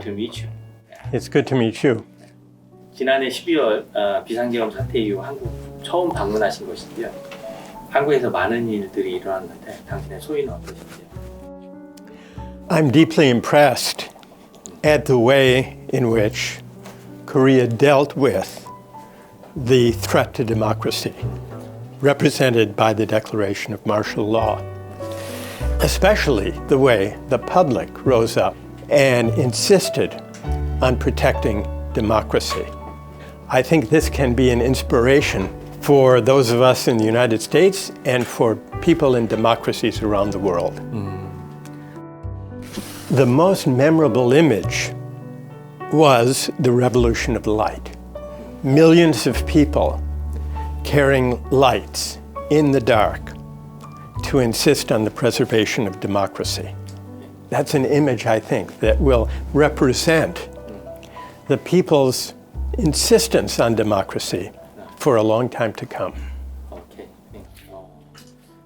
to meet you. It's good to meet you. 지난해 12월 비상계엄 사태 이후 한국 처음 방문하신 것인데요. 한국에서 많은 일들이 일어났는데 당신의 소위는 어떠신지요? I'm deeply impressed at the way in which Korea dealt with the threat to democracy represented by the declaration of martial law, especially the way the public rose up and insisted on protecting democracy. I think this can be an inspiration for those of us in the United States and for people in democracies around the world. The most memorable image was the Revolution of Light. Millions of people carrying lights in the dark to insist on the preservation of democracy. That's an image, I think, that will represent the people's insistence on democracy for a long time to come. 오케이.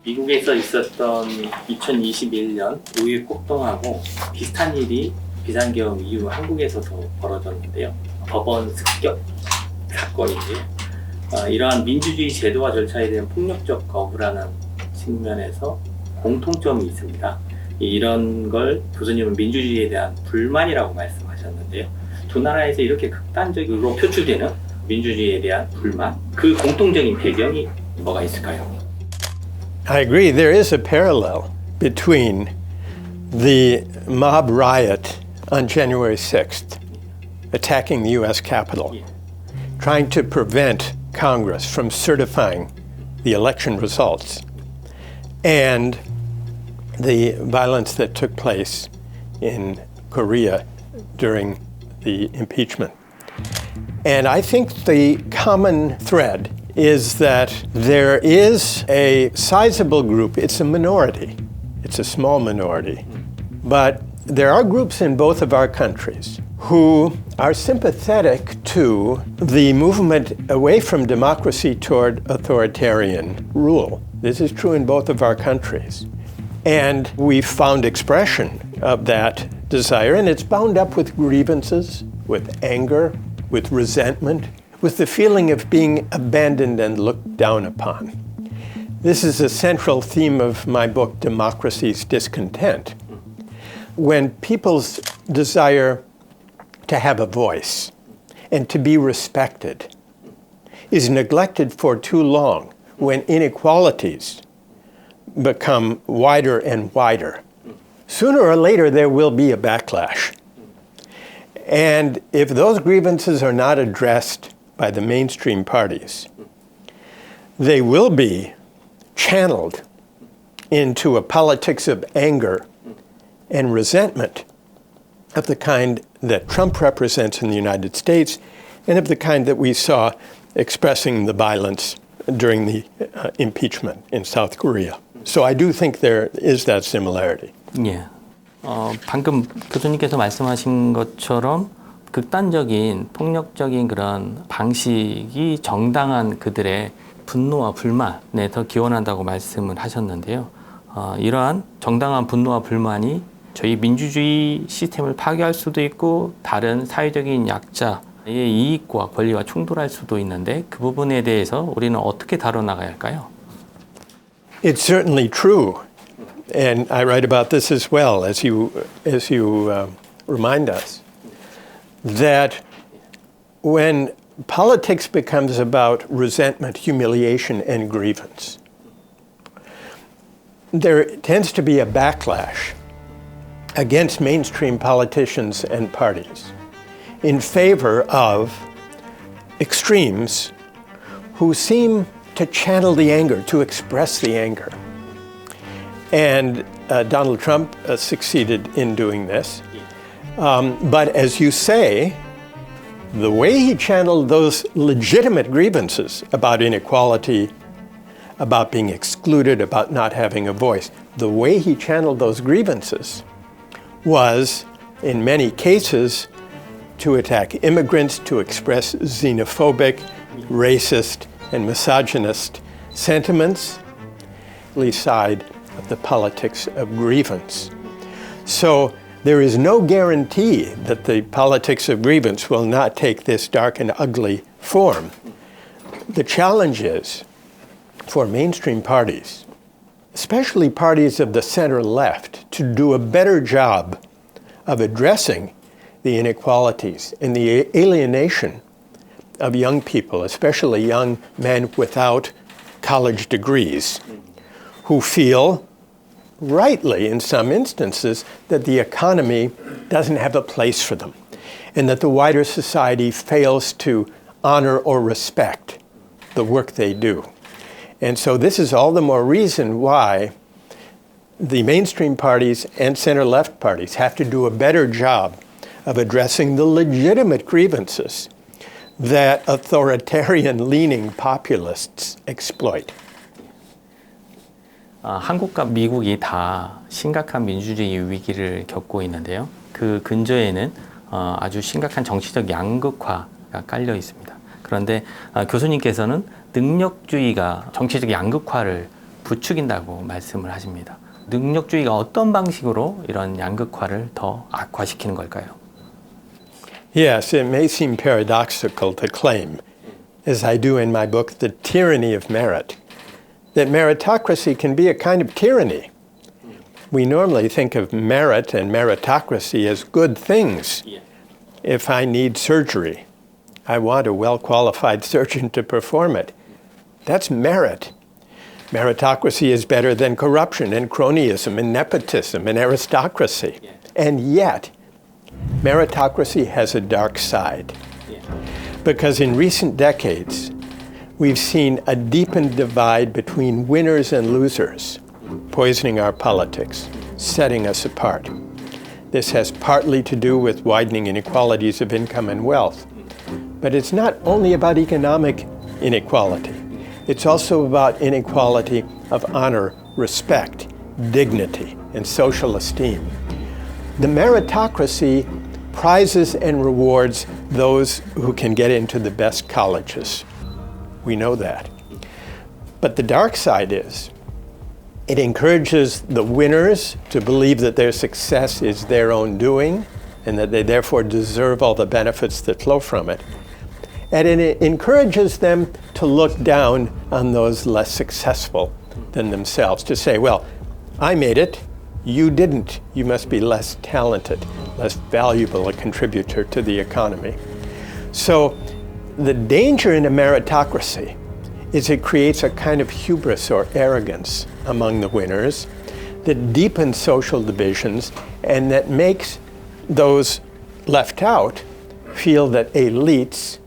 미국에서 있었던 2021년 5.1 폭동하고 비슷한 일이 비상계엄 이후 한국에서도 벌어졌는데요. 법원 습격 사건인데요. 이러한 민주주의 제도와 절차에 대한 폭력적 거부라는 측면에서 공통점이 있습니다. 이런 걸 교수님은 민주주의에 대한 불만이라고 말씀하셨는데요. 두 나라에서 이렇게 극단적으로 표출되는 민주주의에 대한 불만, 그 공통적인 배경이 뭐가 있을까요? I agree. There is a parallel between the mob riot on January 6th, attacking the U.S. Capitol, trying to prevent Congress from certifying the election results, and the violence that took place in Korea during the impeachment. And I think the common thread is that there is a sizable group, it's a minority, it's a small minority, but there are groups in both of our countries who are sympathetic to the movement away from democracy toward authoritarian rule. This is true in both of our countries. And we found expression of that desire, and it's bound up with grievances, with anger, with resentment, with the feeling of being abandoned and looked down upon. This is a central theme of my book, Democracy's Discontent. When people's desire to have a voice and to be respected is neglected for too long, when inequalities become wider and wider, sooner or later there will be a backlash. And if those grievances are not addressed by the mainstream parties, they will be channeled into a politics of anger and resentment of the kind that Trump represents in the United States and of the kind that we saw expressing the violence during the impeachment in South Korea. So I do think there is that similarity. 예. 방금 교수님께서 말씀하신 것처럼 극단적인 폭력적인 그런 방식이 정당한 그들의 분노와 불만에 더 기원한다고 말씀을 하셨는데요. 이러한 정당한 분노와 불만이 저희 민주주의 시스템을 파괴할 수도 있고 다른 사회적인 약자의 이익과 권리와 충돌할 수도 있는데 그 부분에 대해서 우리는 어떻게 다뤄나가야 할까요? It's certainly true, and I write about this as well, as you remind us, that when politics becomes about resentment, humiliation, and grievance, there tends to be a backlash against mainstream politicians and parties in favor of extremes who seem to channel the anger, to express the anger. And Donald Trump succeeded in doing this. But as you say, the way he channeled those legitimate grievances about inequality, about being excluded, about not having a voice, the way he channeled those grievances was, in many cases, to attack immigrants, to express xenophobic, racist, and misogynist sentiments, side of the politics of grievance. So There is no guarantee that the politics of grievance will not take this dark and ugly form. The challenge is for mainstream parties, especially parties of the center left, to do a better job of addressing the inequalities and the alienation of young people, especially young men without college degrees, who feel, rightly in some instances, that the economy doesn't have a place for them, and that the wider society fails to honor or respect the work they do. And so this is all the more reason why the mainstream parties and center-left parties have to do a better job of addressing the legitimate grievances that authoritarian-leaning populists exploit. 한국과 미국이 다 심각한 민주주의 위기를 겪고 있는데요. 그 근저에는 아주 심각한 정치적 양극화가 깔려 있습니다. 그런데 교수님께서는 능력주의가 정치적 양극화를 부추긴다고 말씀을 하십니다. 능력주의가 어떤 방식으로 이런 양극화를 더 악화시키는 걸까요? Yes, it may seem paradoxical to claim, as I do in my book, The Tyranny of Merit, that meritocracy can be a kind of tyranny. We normally think of merit and meritocracy as good things. If I need surgery, I want a well-qualified surgeon to perform it. That's merit. Meritocracy is better than corruption and cronyism and nepotism and aristocracy. And yet, meritocracy has a dark side. Because in recent decades, we've seen a deepened divide between winners and losers, poisoning our politics, setting us apart. This has partly to do with widening inequalities of income and wealth. But it's not only about economic inequality. It's also about inequality of honor, respect, dignity, and social esteem. The meritocracy prizes and rewards those who can get into the best colleges. We know that. But the dark side is, it encourages the winners to believe that their success is their own doing and that they therefore deserve all the benefits that flow from it. And it encourages them to look down on those less successful than themselves, to say, well, I made it, you didn't. You must be less talented, less valuable a contributor to the economy. So the danger in a meritocracy is it creates a kind of hubris or arrogance among the winners that deepens social divisions and that makes those left out feel that elites,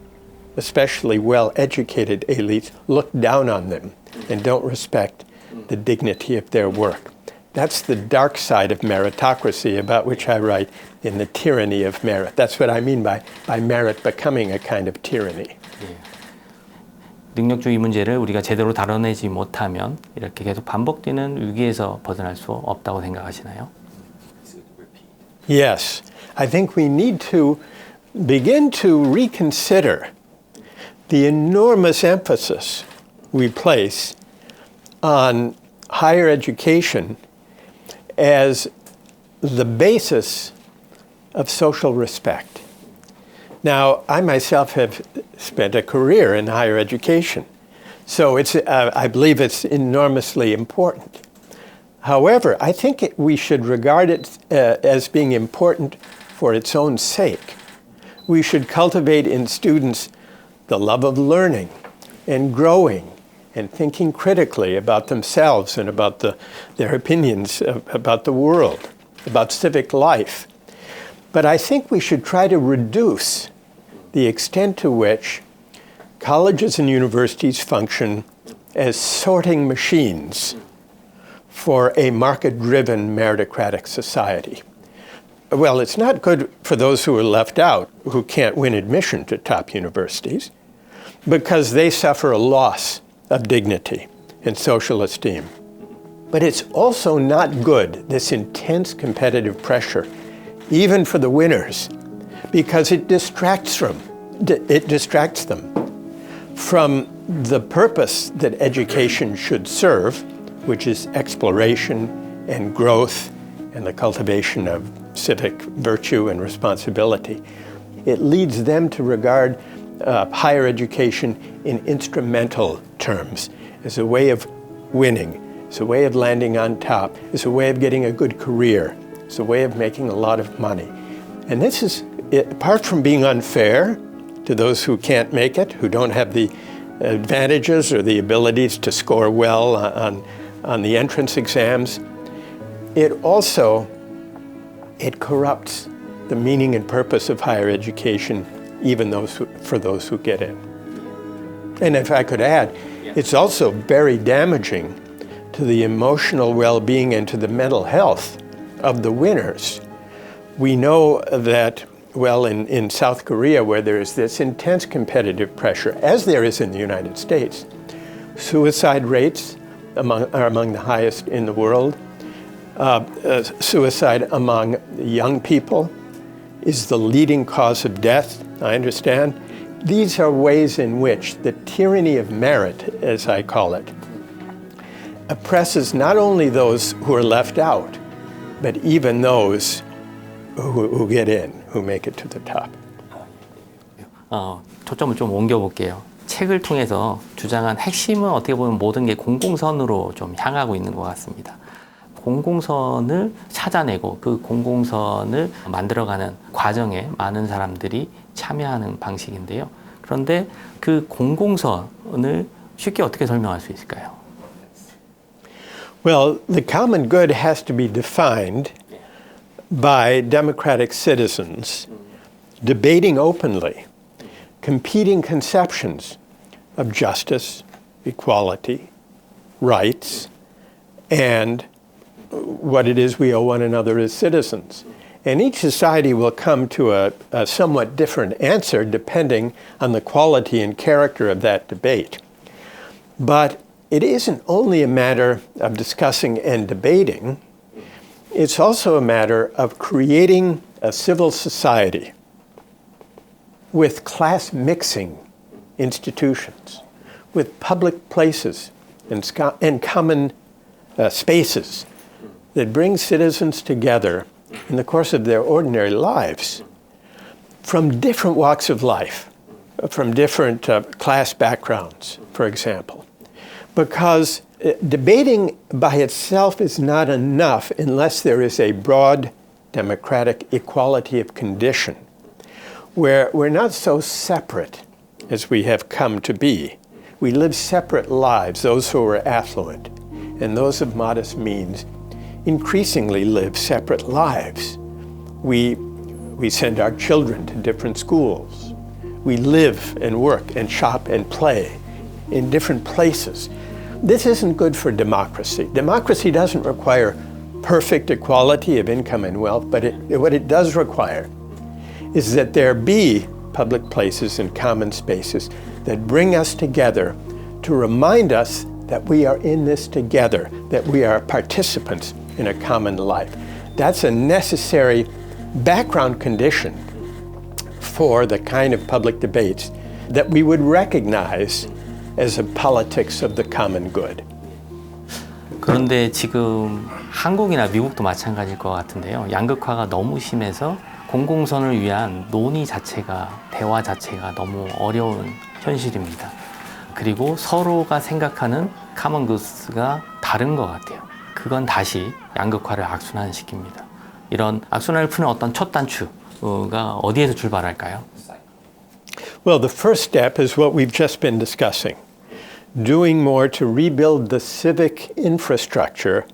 especially well-educated elites, look down on them and don't respect the dignity of their work. That's the dark side of meritocracy, about which I write in The Tyranny of Merit. That's what I mean by merit becoming a kind of tyranny. 능력주의 문제를 우리가 제대로 다뤄내지 못하면 이렇게 계속 반복되는 위기에서 벗어날 수 없다고 생각하시나요? Yes, I think we need to begin to reconsider the enormous emphasis we place on higher education as the basis of social respect. Now, I myself have spent a career in higher education, so I believe it's enormously important. However, I think we should regard it as being important for its own sake. We should cultivate in students the love of learning and growing and thinking critically about themselves and about their opinions about the world, about civic life. But I think we should try to reduce the extent to which colleges and universities function as sorting machines for a market-driven meritocratic society. Well, it's not good for those who are left out, who can't win admission to top universities, because they suffer a loss of dignity and social esteem. But it's also not good, this intense competitive pressure, even for the winners, because it distracts them from the purpose that education should serve, which is exploration and growth and the cultivation of civic virtue and responsibility, it leads them to regard higher education in instrumental terms, as a way of winning, as a way of landing on top, as a way of getting a good career, as a way of making a lot of money. And this is, apart from being unfair to those who can't make it, who don't have the advantages or the abilities to score well on the entrance exams, it corrupts the meaning and purpose of higher education, even for those who get in. And if I could add, it's also very damaging to the emotional well-being and to the mental health of the winners. We know that, well, in South Korea, where there is this intense competitive pressure, as there is in the United States, suicide rates are among the highest in the world. Suicide among young people is the leading cause of death, I understand. These are ways in which the tyranny of merit, as I call it, oppresses not only those who are left out, but even those who get in, who make it to the top. 초점을 좀 옮겨볼게요. 책을 통해서 주장한 핵심은 어떻게 보면 모든 게 공공선으로 좀 향하고 있는 것 같습니다. 공공선을 찾아내고 그 공공선을 만들어가는 과정에 많은 사람들이 참여하는 방식인데요. 그런데 그 공공선을 쉽게 어떻게 설명할 수 있을까요? Well, the common good has to be defined by democratic citizens debating openly, competing conceptions of justice, equality, rights, and what it is we owe one another as citizens. And each society will come to a somewhat different answer depending on the quality and character of that debate. But it isn't only a matter of discussing and debating, it's also a matter of creating a civil society with class mixing institutions, with public places and common spaces that bring citizens together in the course of their ordinary lives from different walks of life, from different class backgrounds, for example. Because debating by itself is not enough unless there is a broad democratic equality of condition, where we're not so separate as we have come to be. We live separate lives, those who are affluent, and those of modest means increasingly live separate lives. We send our children to different schools. We live and work and shop and play in different places. This isn't good for democracy. Democracy doesn't require perfect equality of income and wealth, but what it does require is that there be public places and common spaces that bring us together to remind us that we are in this together, that we are participants in a common life. That's a necessary background condition for the kind of public debates that we would recognize as a politics of the common good. 그런데 지금 한국이나 미국도 마찬가지일 것 같은데요. 양극화가 너무 심해서 공공선을 위한 논의 자체가, 대화 자체가 너무 어려운 현실입니다. 그리고 서로가 생각하는 common goods가 다른 것 같아요. 그건 다시 양극화를 악순환시킵니다. 이런 악순환을 푸는 어떤 첫 단추가 어디에서 출발할까요? Well, the first step is what we've just been discussing. Doing more to rebuild the civic infrastructure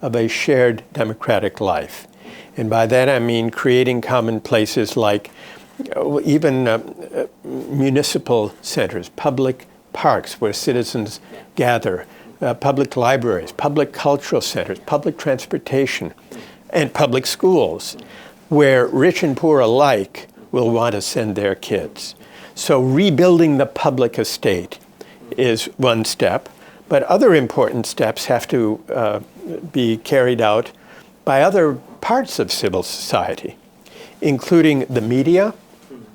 of a shared democratic life. And by that I mean creating common places like even municipal centers, public parks where citizens gather, public libraries, public cultural centers, public transportation, and public schools where rich and poor alike will want to send their kids. So rebuilding the public estate is one step, but other important steps have to be carried out by other parts of civil society, including the media,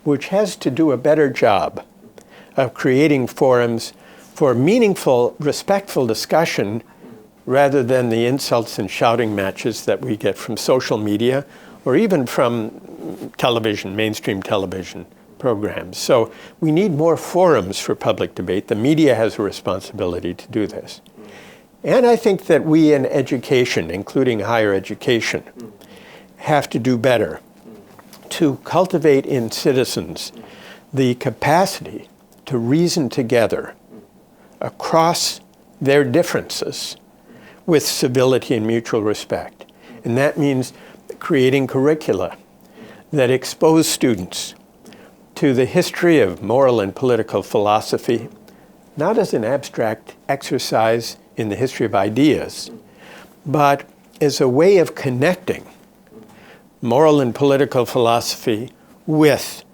which has to do a better job of creating forums for meaningful, respectful discussion rather than the insults and shouting matches that we get from social media or even from television, mainstream television programs. So we need more forums for public debate. The media has a responsibility to do this. And I think that we in education, including higher education, have to do better to cultivate in citizens the capacity to reason together across their differences with civility and mutual respect. And that means creating curricula that expose students to the history of moral and political philosophy, not as an abstract exercise in the history of ideas, but as a way of connecting moral and political philosophy with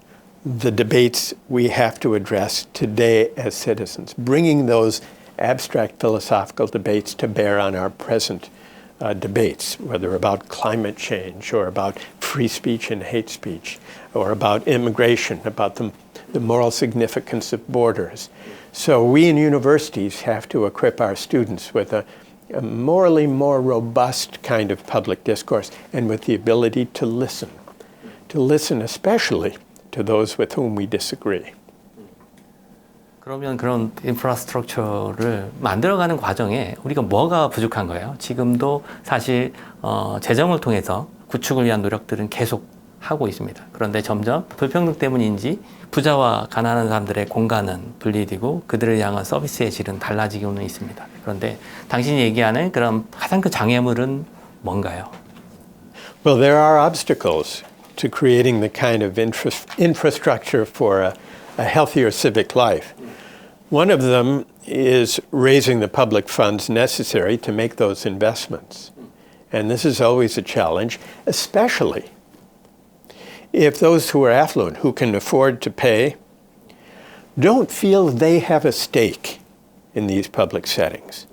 the debates we have to address today as citizens, bringing those abstract philosophical debates to bear on our present debates, whether about climate change or about free speech and hate speech, or about immigration, about the moral significance of borders. So we in universities have to equip our students with a morally more robust kind of public discourse and with the ability to listen especially to those with whom we disagree. 그러면 그런 인프라스트럭처를 만들어가는 과정에 우리가 뭐가 부족한 거예요? 지금도 사실 재정을 통해서 구축을 위한 노력들은 계속 하고 있습니다. 그런데 점점 불평등 때문인지 부자와 가난한 사람들의 공간은 분리되고 그들을 향한 서비스의 질은 달라지고는 있습니다. 그런데 당신이 얘기하는 그런 가장 큰 장애물은 뭔가요? Well, there are obstacles to creating the kind of infrastructure for a healthier civic life. One of them is raising the public funds necessary to make those investments. And this is always a challenge, especially if those who are affluent, who can afford to pay, don't feel they have a stake in these public settings.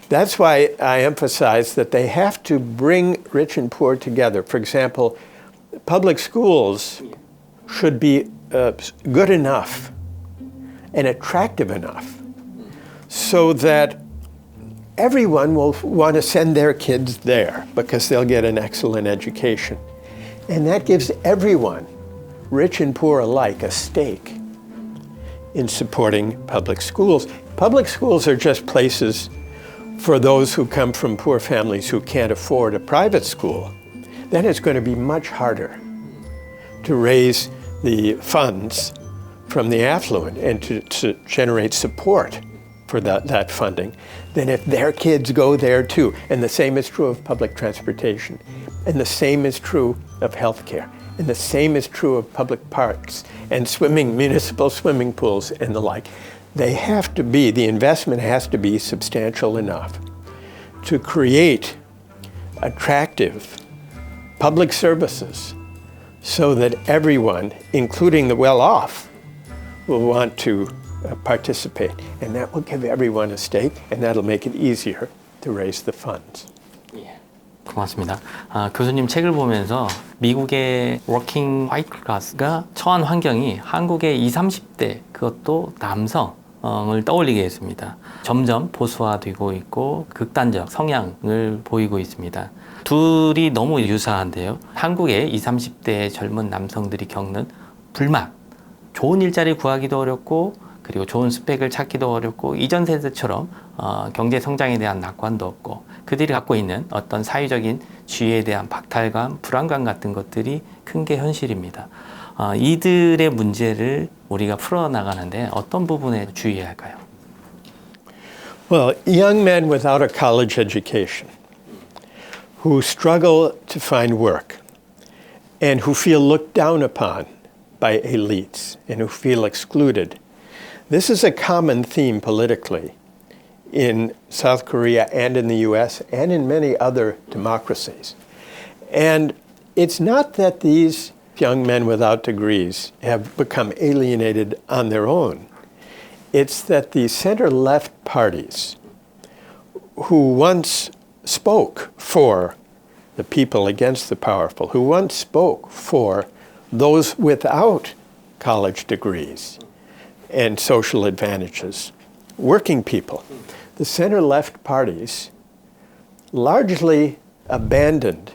That's why I emphasize that they have to bring rich and poor together. For example, public schools should be good enough and attractive enough so that everyone will want to send their kids there because they'll get an excellent education. And that gives everyone, rich and poor alike, a stake in supporting public schools. Public schools are just places for those who come from poor families who can't afford a private school. Then it's going to be much harder to raise the funds from the affluent and to generate support for that funding than if their kids go there too. And the same is true of public transportation. And the same is true of healthcare. And the same is true of public parks and municipal swimming pools and the like. The investment has to be substantial enough to create attractive public services so that everyone, including the well-off, will want to participate. And that will give everyone a stake, and that'll make it easier to raise the funds. 고맙습니다. 교수님 책을 보면서 미국의 워킹 화이트 클래스가 처한 환경이 한국의 20, 30대 그것도 남성을 떠올리게 했습니다. 점점 보수화되고 있고 극단적 성향을 보이고 있습니다. 둘이 너무 유사한데요. 한국의 20, 30대 젊은 남성들이 겪는 불만, 좋은 일자리 구하기도 어렵고 그리고 좋은 스펙을 찾기도 어렵고 이전 세대처럼 경제 성장에 대한 낙관도 없고 그들이 갖고 있는 어떤 사회적인 지위에 대한 박탈감, 불안감 같은 것들이 큰 게 현실입니다. 이들의 문제를 우리가 풀어나가는데 어떤 부분에 주의해야 할까요? Well, young men without a college education who struggle to find work and who feel looked down upon by elites and who feel excluded. This is a common theme politically in South Korea and in the US and in many other democracies. And it's not that these young men without degrees have become alienated on their own. It's that the center-left parties who once spoke for the people against the powerful, who once spoke for those without college degrees and social advantages, working people. The center-left parties largely abandoned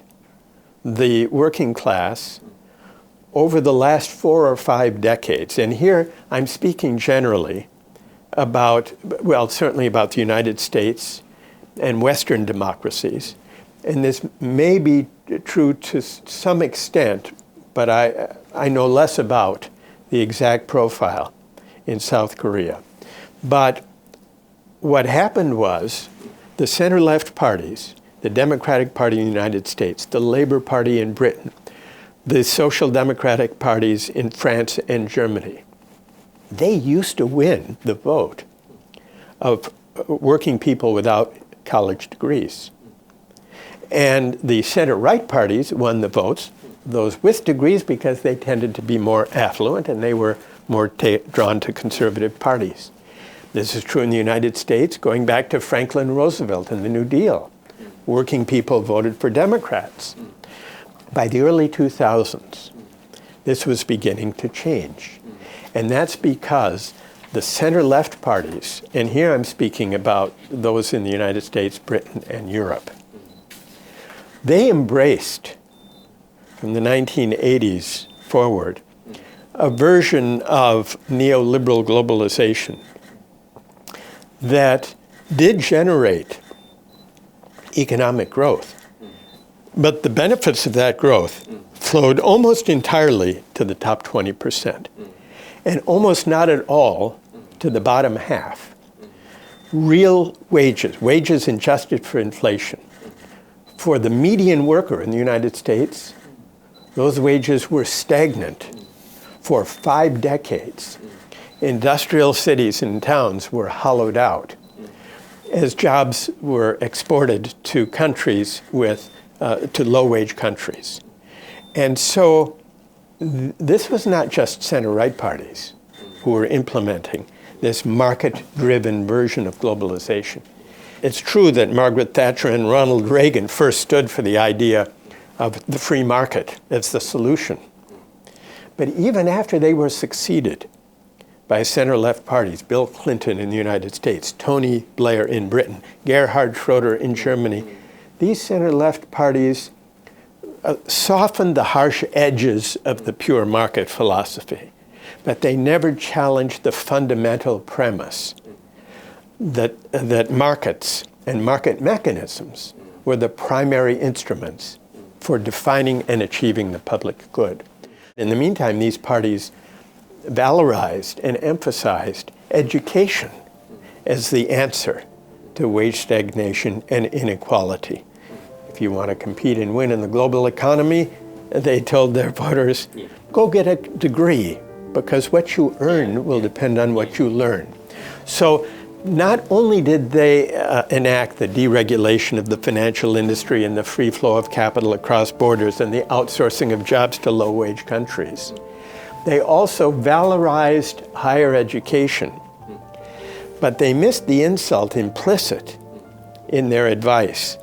the working class over the last 4 or 5 decades. And here I'm speaking generally about, well, certainly about the United States and Western democracies. And this may be true to some extent, but I know less about the exact profile in South Korea. But what happened was the center-left parties, the Democratic Party in the United States, the Labour Party in Britain, the Social Democratic parties in France and Germany, they used to win the vote of working people without college degrees. And the center-right parties won the votes, those with degrees, because they tended to be more affluent and they were more drawn to conservative parties. This is true in the United States, going back to Franklin Roosevelt and the New Deal. Working people voted for Democrats. By the early 2000s, this was beginning to change. And that's because the center-left parties, and here I'm speaking about those in the United States, Britain, and Europe, they embraced, from the 1980s forward, a version of neoliberal globalization that did generate economic growth. But the benefits of that growth flowed almost entirely to the top 20%, and almost not at all to the bottom half. Real wages adjusted for inflation. For the median worker in the United States, those wages were stagnant for 5 decades. Industrial cities and towns were hollowed out as jobs were exported to countries to low-wage countries. And so this was not just center-right parties who were implementing this market-driven version of globalization. It's true that Margaret Thatcher and Ronald Reagan first stood for the idea of the free market as the solution. But even after they were succeeded by center-left parties, Bill Clinton in the United States, Tony Blair in Britain, Gerhard Schroeder in Germany, these center-left parties softened the harsh edges of the pure market philosophy, but they never challenged the fundamental premise that markets and market mechanisms were the primary instruments for defining and achieving the public good. In the meantime, these parties valorized and emphasized education as the answer to wage stagnation and inequality. If you want to compete and win in the global economy, they told their voters, go get a degree, because what you earn will depend on what you learn. So not only did they enact the deregulation of the financial industry and the free flow of capital across borders and the outsourcing of jobs to low-wage countries, they also valorized higher education. But they missed the insult implicit in their advice.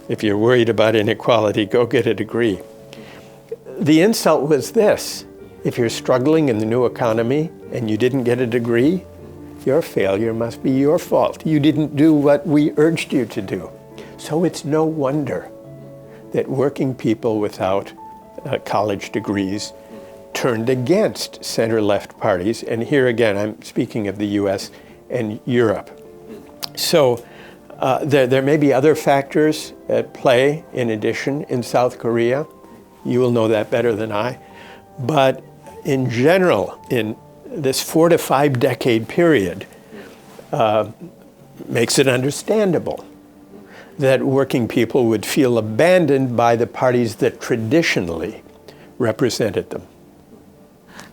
If you're worried about inequality, go get a degree. The insult was this: if you're struggling in the new economy and you didn't get a degree, your failure must be your fault. You didn't do what we urged you to do. So it's no wonder that working people without college degrees turned against center-left parties. And here again, I'm speaking of the US and Europe. So there may be other factors at play in addition in South Korea. You will know that better than I. But in general, in this 4 to 5 decade period, makes it understandable that working people would feel abandoned by the parties that traditionally represented them.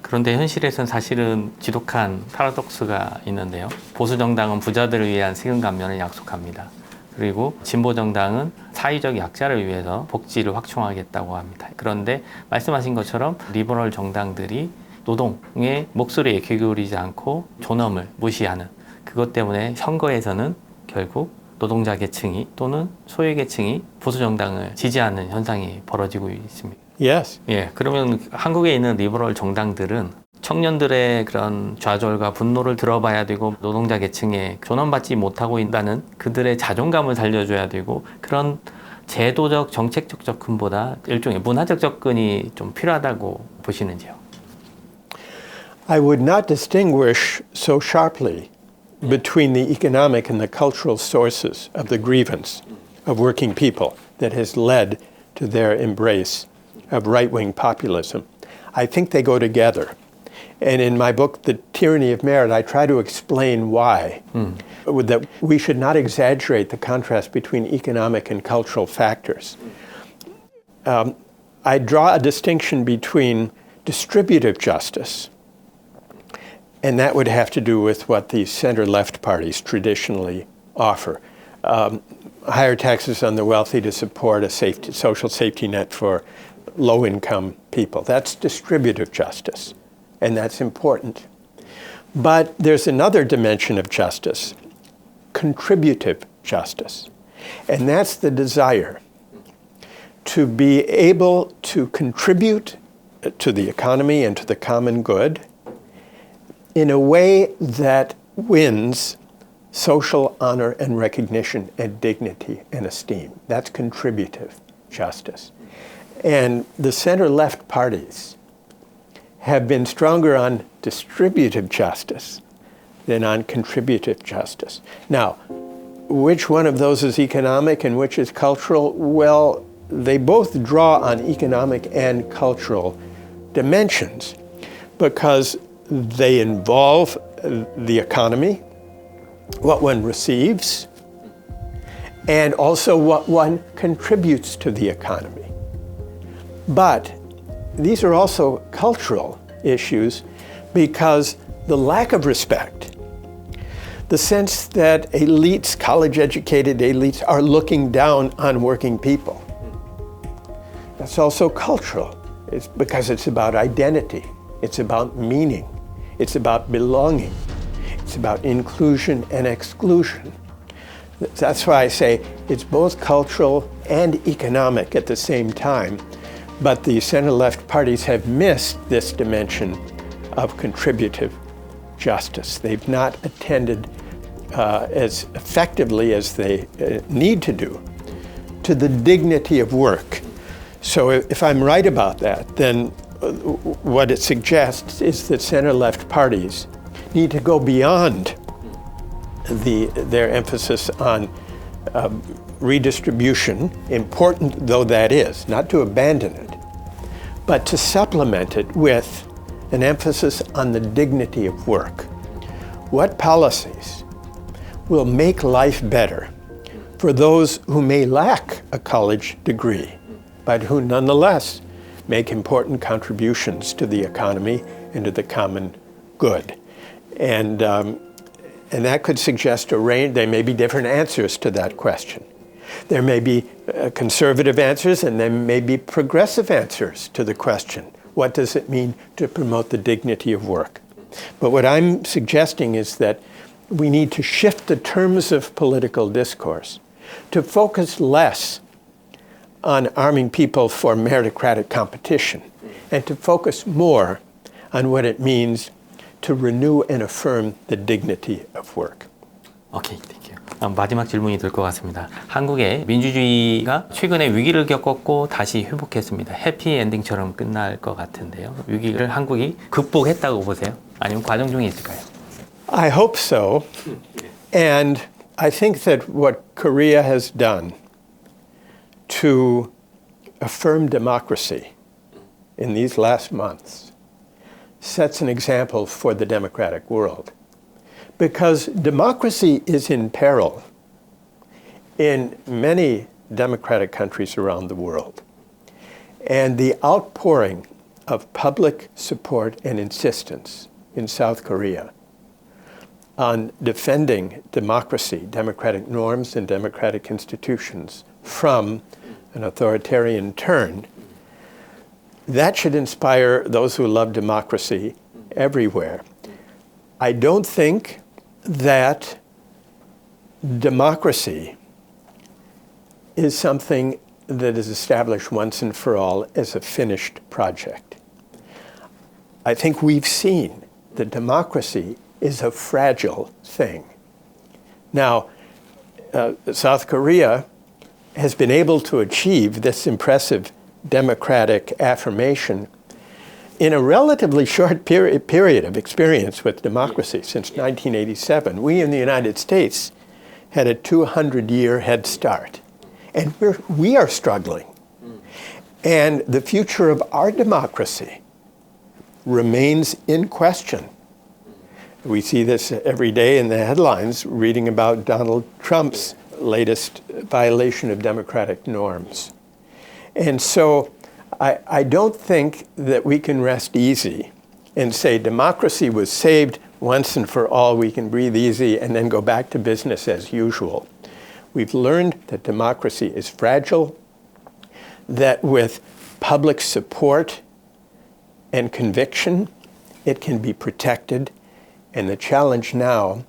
그런데 현실에선 사실은 지독한 파라독스가 있는데요. 보수 정당은 부자들을 위한 세금 감면을 약속합니다. 그리고 진보 정당은 사회적 약자를 위해서 복지를 확충하겠다고 합니다. 그런데 말씀하신 것처럼 리버럴 정당들이 노동의 목소리에 귀 기울이지 않고 존엄을 무시하는, 그것 때문에 선거에서는 결국 노동자 계층이 또는 소외 계층이 보수 정당을 지지하는 현상이 벌어지고 있습니다. Yes. 예, 그러면 한국에 있는 리버럴 정당들은 청년들의 그런 좌절과 분노를 들어봐야 되고 노동자 계층에 존엄받지 못하고 있다는 그들의 자존감을 살려줘야 되고 그런 제도적 정책적 접근보다 일종의 문화적 접근이 좀 필요하다고 보시는지요? I would not distinguish so sharply between the economic and the cultural sources of the grievance of working people that has led to their embrace of right-wing populism. I think they go together. And in my book, The Tyranny of Merit, I try to explain why. That we should not exaggerate the contrast between economic and cultural factors. I draw a distinction between distributive justice, and that would have to do with what the center-left parties traditionally offer. Higher taxes on the wealthy to support a social safety net for low-income people. That's distributive justice, and that's important. But there's another dimension of justice, contributive justice, and that's the desire to be able to contribute to the economy and to the common good in a way that wins social honor and recognition and dignity and esteem. That's contributive justice. And the center-left parties have been stronger on distributive justice than on contributive justice. Now, which one of those is economic and which is cultural? Well, they both draw on economic and cultural dimensions because they involve the economy, what one receives, and also what one contributes to the economy. But these are also cultural issues because the lack of respect, the sense that elites, college-educated elites, are looking down on working people, that's also cultural. It's because it's about identity, it's about meaning, it's about belonging, it's about inclusion and exclusion. That's why I say it's both cultural and economic at the same time, but the center-left parties have missed this dimension of contributive justice. They've not attended as effectively as they need to do to the dignity of work. So if I'm right about that, then what it suggests is that center-left parties need to go beyond their emphasis on redistribution, important though that is, not to abandon it, but to supplement it with an emphasis on the dignity of work. What policies will make life better for those who may lack a college degree, but who nonetheless make important contributions to the economy and to the common good? And that could suggest a range. There may be different answers to that question. There may be conservative answers and there may be progressive answers to the question. What does it mean to promote the dignity of work? But what I'm suggesting is that we need to shift the terms of political discourse to focus less on arming people for meritocratic competition and to focus more on what it means to renew and affirm the dignity of work. 오케이, 땡큐. 마지막 질문이 될 것 같습니다. 한국의 민주주의가 최근에 위기를 겪었고 다시 회복했습니다. 해피 엔딩처럼 끝날 것 같은데요. 위기를 한국이 극복했다고 보세요? 아니면 과정 중에 있을까요? I hope so. And I think that what Korea has done to affirm democracy in these last months sets an example for the democratic world. Because democracy is in peril in many democratic countries around the world. And the outpouring of public support and insistence in South Korea on defending democracy, democratic norms, and democratic institutions from an authoritarian turn, that should inspire those who love democracy everywhere. I don't think that democracy is something that is established once and for all as a finished project. I think we've seen that democracy is a fragile thing. Now, South Korea has been able to achieve this impressive democratic affirmation in a relatively short period of experience with democracy since 1987. We in the United States had a 200-year head start, and we are struggling. And the future of our democracy remains in question. We see this every day in the headlines, reading about Donald Trump's latest violation of democratic norms. And so I don't think that we can rest easy and say democracy was saved once and for all, we can breathe easy and then go back to business as usual. We've learned that democracy is fragile, that with public support and conviction, it can be protected. And the challenge now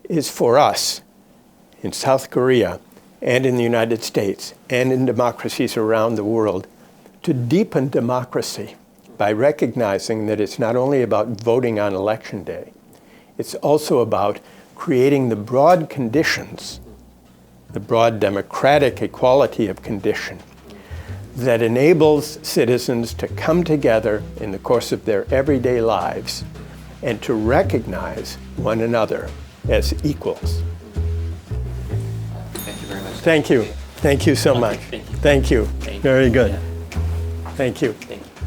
is for us in South Korea and in the United States and in democracies around the world to deepen democracy by recognizing that it's not only about voting on election day, it's also about creating the broad conditions, the broad democratic equality of condition that enables citizens to come together in the course of their everyday lives and to recognize one another as equals. Thank you very much. Thank you. Thank you so much. Thank you. Thank you. Thank you. Very good. Yeah. Thank you. Thank you.